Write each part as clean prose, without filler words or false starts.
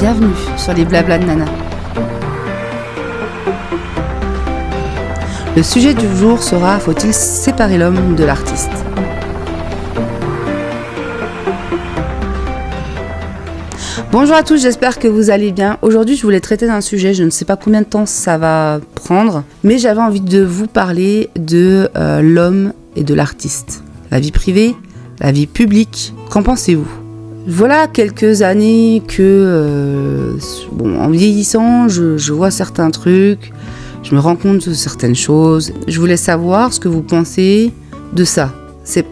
Bienvenue sur les blabla de Nana. Le sujet du jour sera: faut-il séparer l'homme de l'artiste? Bonjour à tous, j'espère que vous allez bien. Aujourd'hui, je voulais traiter d'un sujet, je ne sais pas combien de temps ça va prendre, mais j'avais envie de vous parler de l'homme et de l'artiste. La vie privée, la vie publique, qu'en pensez-vous? Voilà quelques années que, en vieillissant, je vois certains trucs, je me rends compte de certaines choses. Je voulais savoir ce que vous pensez de ça.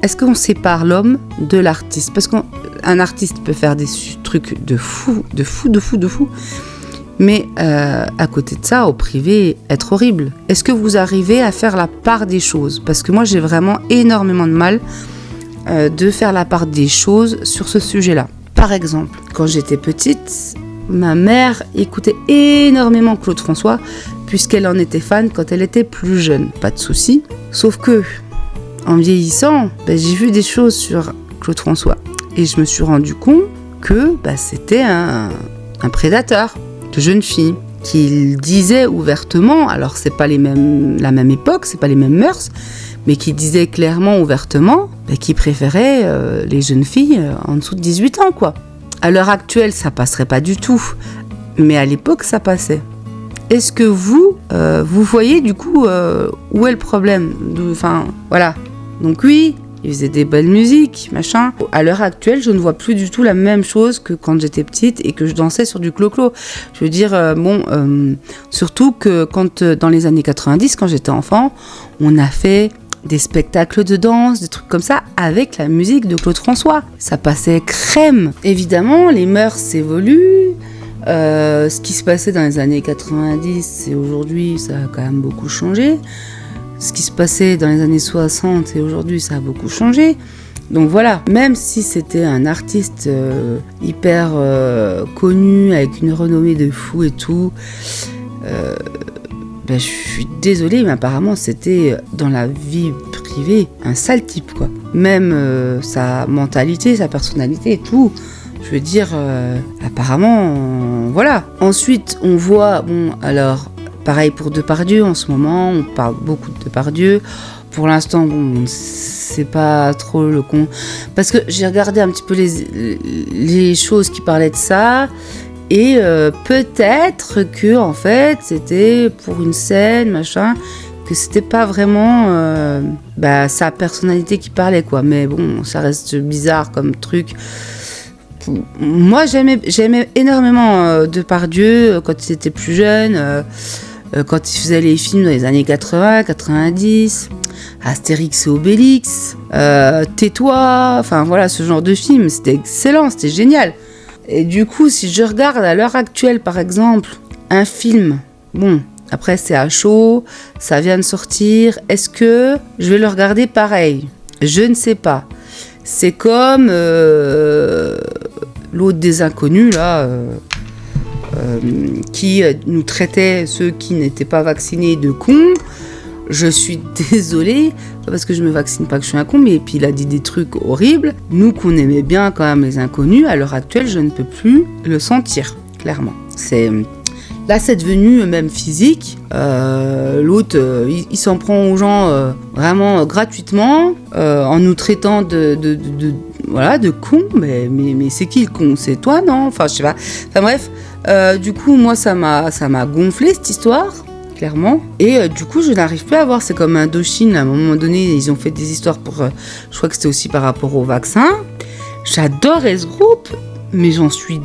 Est-ce qu'on sépare l'homme de l'artiste? Parce qu'un artiste peut faire des trucs de fou, mais à côté de ça, au privé, être horrible. Est-ce que vous arrivez à faire la part des choses? Parce que moi, j'ai vraiment énormément de mal de faire la part des choses sur ce sujet-là. Par exemple, quand j'étais petite, ma mère écoutait énormément Claude François, puisqu'elle en était fan quand elle était plus jeune. Pas de souci. Sauf que, en vieillissant, j'ai vu des choses sur Claude François. Et je me suis rendu compte que c'était un prédateur de jeunes filles. Qu'il disait ouvertement, alors c'est pas la même époque, c'est pas les mêmes mœurs, mais qui disait clairement, ouvertement, qu'il préférait les jeunes filles en dessous de 18 ans, quoi. À l'heure actuelle, ça passerait pas du tout, mais à l'époque, ça passait. Est-ce que vous voyez du coup où est le problème? Voilà. Donc oui, il faisait des belles musiques, machin. À l'heure actuelle, je ne vois plus du tout la même chose que quand j'étais petite et que je dansais sur du clo-clo. Je veux dire, surtout que quand, dans les années 90, quand j'étais enfant, on a fait des spectacles de danse, des trucs comme ça, avec la musique de Claude François. Ça passait crème. Évidemment, les mœurs évoluent. Ce qui se passait dans les années 90 et aujourd'hui, ça a quand même beaucoup changé. Ce qui se passait dans les années 60 et aujourd'hui, ça a beaucoup changé. Donc voilà, même si c'était un artiste hyper connu, avec une renommée de fou et tout, je suis désolée, mais apparemment, c'était dans la vie privée un sale type, quoi. Même sa mentalité, sa personnalité et tout. Je veux dire, apparemment, voilà. Ensuite, on voit, pareil pour Depardieu en ce moment, on parle beaucoup de Depardieu. Pour l'instant, c'est pas trop le con. Parce que j'ai regardé un petit peu les choses qui parlaient de ça. Et peut-être que, en fait, c'était pour une scène, machin, que c'était pas vraiment sa personnalité qui parlait, quoi. Mais bon, ça reste bizarre comme truc. Moi, j'aimais énormément Depardieu quand il était plus jeune, quand il faisait les films dans les années 80, 90, Astérix et Obélix, Tais-toi, enfin voilà, ce genre de film, c'était excellent, c'était génial. Et du coup, si je regarde à l'heure actuelle, par exemple, un film, après c'est à chaud, ça vient de sortir, est-ce que je vais le regarder pareil? Je ne sais pas. C'est comme l'autre des inconnus, là, qui nous traitait, ceux qui n'étaient pas vaccinés, de cons. Je suis désolée, pas parce que je me vaccine pas que je suis un con, mais puis il a dit des trucs horribles. Nous qu'on aimait bien quand même les inconnus, à l'heure actuelle, je ne peux plus le sentir, clairement. Là, c'est devenu même physique. L'autre, il s'en prend aux gens vraiment gratuitement, en nous traitant de cons. Mais c'est qui le con? C'est toi, non? Enfin, je sais pas. Enfin bref, du coup, moi, ça m'a gonflé cette histoire, clairement. Et du coup, je n'arrive plus à voir. C'est comme Indochine, à un moment donné, ils ont fait des histoires pour... je crois que c'était aussi par rapport au vaccin. J'adorais ce groupe. Mais j'en suis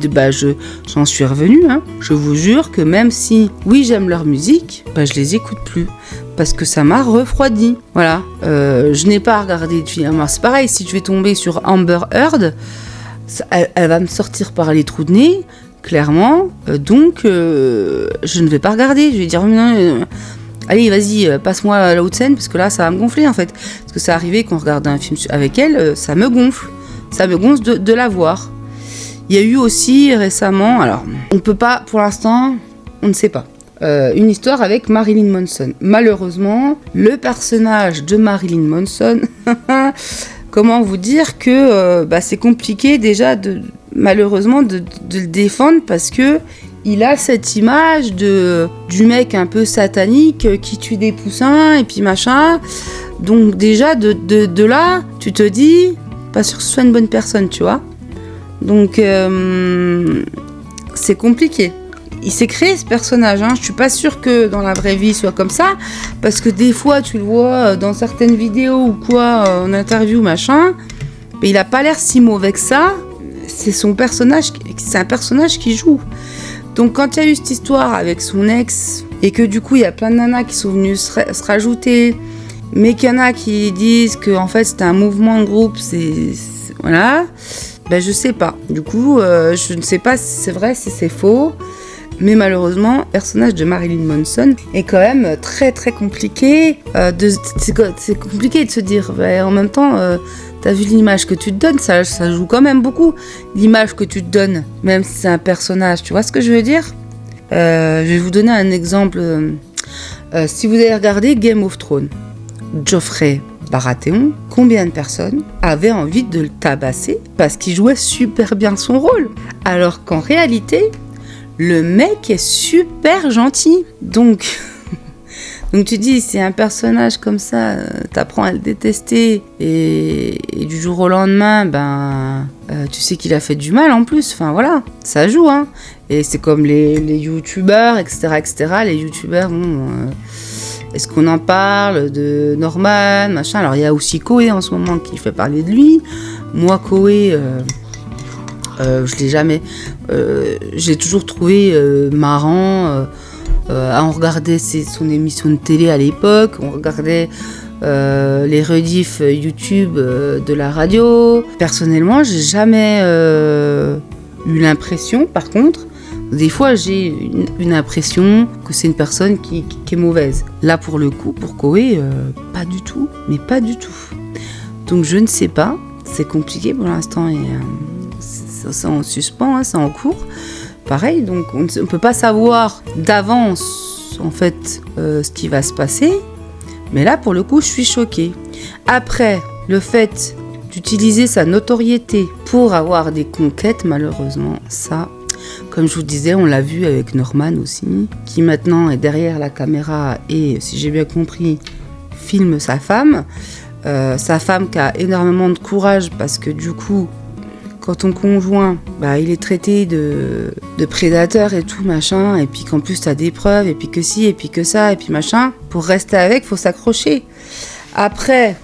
revenue, hein. Je vous jure que même si, oui, j'aime leur musique, je les écoute plus. Parce que ça m'a refroidi. Voilà. Je n'ai pas regardé de film. Alors, c'est pareil, si je vais tomber sur Amber Heard, elle va me sortir par les trous de nez, clairement. Donc, je ne vais pas regarder. Je vais dire, allez, vas-y, passe-moi la haute scène, parce que là, ça va me gonfler, en fait. Parce que ça arrivait qu'on regarde un film avec elle, ça me gonfle. Ça me gonfle de la voir. Il y a eu aussi récemment, alors on peut pas, pour l'instant, on ne sait pas, une histoire avec Marilyn Manson. Malheureusement, le personnage de Marilyn Manson, comment vous dire que c'est compliqué déjà malheureusement de le défendre parce que il a cette image du mec un peu satanique qui tue des poussins et puis machin. Donc déjà de là, tu te dis, pas sûr que ce soit une bonne personne, tu vois. Donc c'est compliqué. Il s'est créé ce personnage, hein. Je suis pas sûre que dans la vraie vie il soit comme ça, parce que des fois tu le vois dans certaines vidéos ou quoi, en interview machin, mais il a pas l'air si mauvais que ça. C'est son personnage, c'est un personnage qui joue. Donc quand il y a eu cette histoire avec son ex et que du coup il y a plein de nanas qui sont venues se rajouter, mais qu'il y en a qui disent que en fait c'était un mouvement de groupe, voilà. Ben je sais pas. Du coup je ne sais pas si c'est vrai, si c'est faux. Mais malheureusement, le personnage de Marilyn Manson est quand même très très compliqué. C'est compliqué de se dire, en même temps, t'as vu l'image que tu te donnes, ça joue quand même beaucoup. L'image que tu te donnes, même si c'est un personnage, tu vois ce que je veux dire ? Je vais vous donner un exemple. Si vous avez regardé Game of Thrones, Joffrey Baratheon, combien de personnes avaient envie de le tabasser parce qu'il jouait super bien son rôle ? Alors qu'en réalité... le mec est super gentil. Donc tu dis, c'est un personnage comme ça, t'apprends à le détester et du jour au lendemain, tu sais qu'il a fait du mal en plus. Enfin voilà, ça joue, hein. Et c'est comme les youtubeurs, etc. Les youtubeurs, est-ce qu'on en parle de Norman, machin. Alors il y a aussi Koé en ce moment qui fait parler de lui. Moi, Koé... je l'ai jamais... j'ai toujours trouvé marrant. On regardait son émission de télé à l'époque, on regardait les rediffs YouTube de la radio. Personnellement, j'ai jamais eu l'impression, par contre, des fois j'ai une impression que c'est une personne qui est mauvaise. Là, pour le coup, pour Koé, pas du tout, mais pas du tout. Donc je ne sais pas, c'est compliqué pour l'instant et... c'est en suspens, hein, c'est en cours. Pareil, donc on ne peut pas savoir d'avance en fait ce qui va se passer. Mais là, pour le coup, je suis choquée. Après, le fait d'utiliser sa notoriété pour avoir des conquêtes, malheureusement, ça, comme je vous disais, on l'a vu avec Norman aussi, qui maintenant est derrière la caméra et, si j'ai bien compris, filme sa femme. Sa femme qui a énormément de courage parce que du coup, quand ton conjoint, il est traité de prédateur et tout, machin, et puis qu'en plus t'as des preuves, et puis que si, et puis que ça, et puis machin, pour rester avec, faut s'accrocher. Après,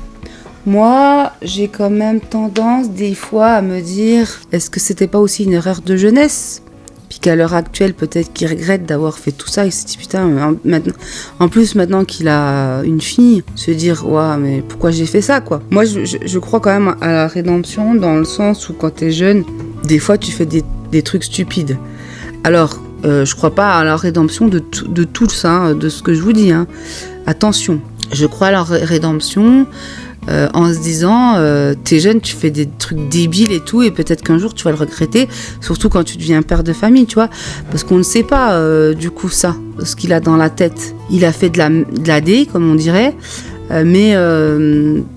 moi, j'ai quand même tendance, des fois, à me dire, est-ce que c'était pas aussi une erreur de jeunesse ? Puis qu'à l'heure actuelle, peut-être qu'il regrette d'avoir fait tout ça, il s'est dit, putain, maintenant, en plus, maintenant qu'il a une fille, se dire, ouais, mais pourquoi j'ai fait ça, quoi. Moi, je crois quand même à la rédemption, dans le sens où, quand t'es jeune, des fois, tu fais des trucs stupides. Alors, je crois pas à la rédemption de tout ça, hein, de ce que je vous dis, hein. Attention, je crois à la rédemption... en se disant t'es jeune, tu fais des trucs débiles et tout, et peut-être qu'un jour tu vas le regretter, surtout quand tu deviens père de famille, tu vois, parce qu'on ne sait pas du coup ça, ce qu'il a dans la tête. Il a fait de la D, comme on dirait, mais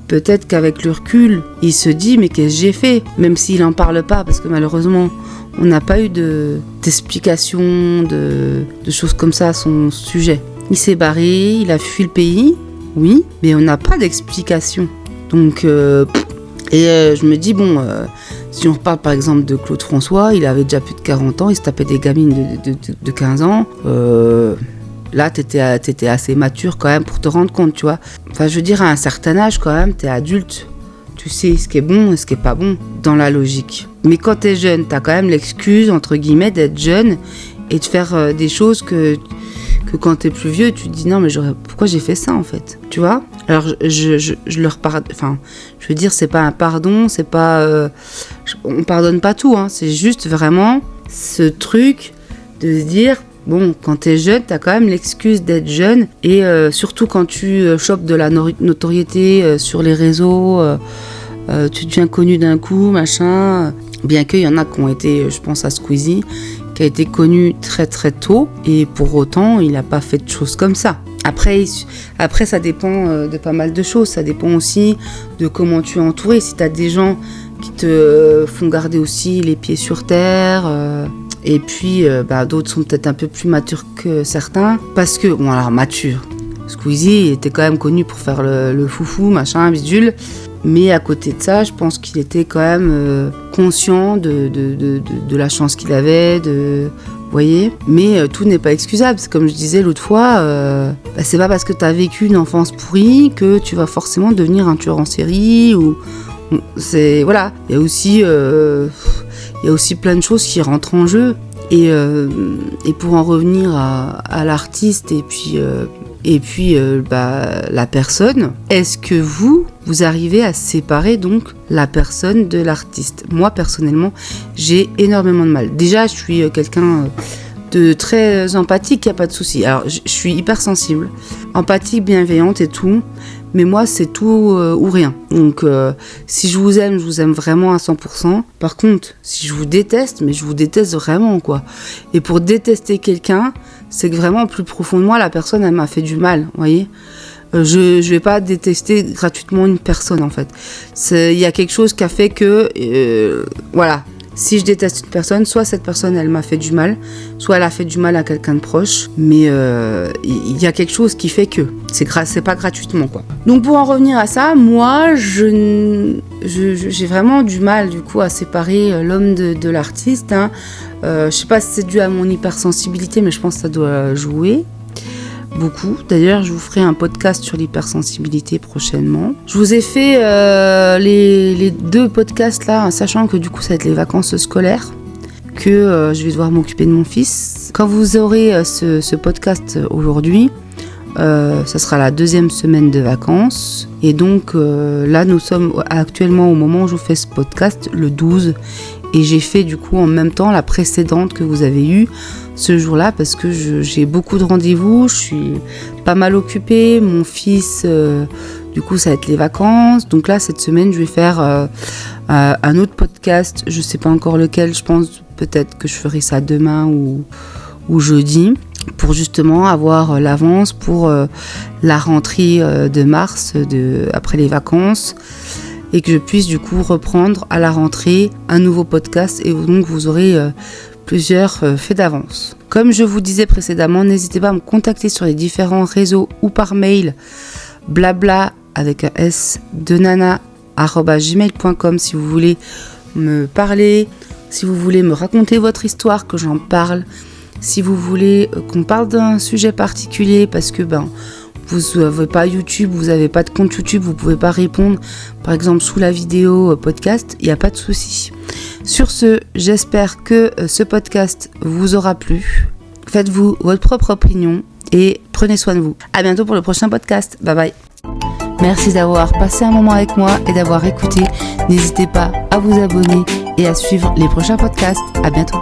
peut-être qu'avec le recul il se dit, mais qu'est-ce que j'ai fait, même s'il en parle pas, parce que malheureusement on n'a pas eu d'explication de choses comme ça à son sujet. Il s'est barré, il a fui le pays. Oui, mais on n'a pas d'explication. Donc, je me dis, si on reparle par exemple de Claude François, il avait déjà plus de 40 ans, il se tapait des gamines de 15 ans. Là, t'étais assez mature quand même pour te rendre compte, tu vois. Enfin, je veux dire, à un certain âge quand même, t'es adulte. Tu sais ce qui est bon et ce qui est pas bon, dans la logique. Mais quand t'es jeune, t'as quand même l'excuse, entre guillemets, d'être jeune et de faire des choses que quand t'es plus vieux, tu te dis non, mais pourquoi j'ai fait ça en fait, tu vois. Alors je leur pardonne, enfin, je veux dire, c'est pas un pardon, c'est pas, on pardonne pas tout, hein, c'est juste vraiment ce truc de se dire, bon, quand t'es jeune, t'as quand même l'excuse d'être jeune, et surtout quand tu chopes de la notoriété sur les réseaux, tu deviens connu d'un coup, machin, bien qu'il y en a qui ont été, je pense à Squeezie, qui a été connu très très tôt, et pour autant il n'a pas fait de choses comme ça. Après ça dépend de pas mal de choses, ça dépend aussi de comment tu es entouré. Si tu as des gens qui te font garder aussi les pieds sur terre. Et puis, d'autres sont peut-être un peu plus matures que certains. Parce que, bon, alors mature, Squeezie était quand même connu pour faire le foufou, machin, bidule. Mais à côté de ça, je pense qu'il était quand même conscient de la chance qu'il avait, vous voyez. Mais tout n'est pas excusable. C'est comme je disais l'autre fois, c'est pas parce que tu as vécu une enfance pourrie que tu vas forcément devenir un tueur en série. Voilà. Il y a aussi plein de choses qui rentrent en jeu. Et pour en revenir à l'artiste et puis la personne, est-ce que vous arrivez à séparer donc la personne de l'artiste ? Moi, personnellement, j'ai énormément de mal. Déjà, je suis quelqu'un de très empathique, il n'y a pas de souci. Alors, je suis hyper sensible, empathique, bienveillante et tout, mais moi, c'est tout ou rien. Donc, si je vous aime vraiment à 100%. Par contre, si je vous déteste, mais je vous déteste vraiment, quoi. Et pour détester quelqu'un, c'est que vraiment, plus profond de moi, la personne, elle m'a fait du mal, vous voyez. Je vais pas détester gratuitement une personne, en fait. Il y a quelque chose qui a fait que, voilà. Si je déteste une personne, soit cette personne, elle m'a fait du mal, soit elle a fait du mal à quelqu'un de proche, mais il y a quelque chose qui fait que c'est pas gratuitement, quoi. Donc pour en revenir à ça, moi, j'ai vraiment du mal, du coup, à séparer l'homme de l'artiste. Hein. Je sais pas si c'est dû à mon hypersensibilité, mais je pense que ça doit jouer. Beaucoup. D'ailleurs, je vous ferai un podcast sur l'hypersensibilité prochainement. Je vous ai fait les 2 podcasts là, sachant que du coup, ça va être les vacances scolaires, que je vais devoir m'occuper de mon fils. Quand vous aurez ce podcast aujourd'hui, ça sera la 2e semaine de vacances. Et donc là, nous sommes actuellement au moment où je vous fais ce podcast, le 12. Et j'ai fait du coup en même temps la précédente que vous avez eue ce jour-là parce que j'ai beaucoup de rendez-vous, je suis pas mal occupée, mon fils, du coup ça va être les vacances. Donc là cette semaine je vais faire un autre podcast, je sais pas encore lequel, je pense peut-être que je ferai ça demain ou jeudi pour justement avoir l'avance pour la rentrée de mars après les vacances. Et que je puisse du coup reprendre à la rentrée un nouveau podcast et donc vous aurez plusieurs faits d'avance. Comme je vous disais précédemment, n'hésitez pas à me contacter sur les différents réseaux ou par mail blabla avec un s de nana@gmail.com si vous voulez me parler, si vous voulez me raconter votre histoire, que j'en parle, si vous voulez qu'on parle d'un sujet particulier parce que vous n'avez pas YouTube, vous n'avez pas de compte YouTube, vous ne pouvez pas répondre, par exemple, sous la vidéo podcast, il n'y a pas de souci. Sur ce, j'espère que ce podcast vous aura plu. Faites-vous votre propre opinion et prenez soin de vous. À bientôt pour le prochain podcast. Bye bye. Merci d'avoir passé un moment avec moi et d'avoir écouté. N'hésitez pas à vous abonner et à suivre les prochains podcasts. À bientôt.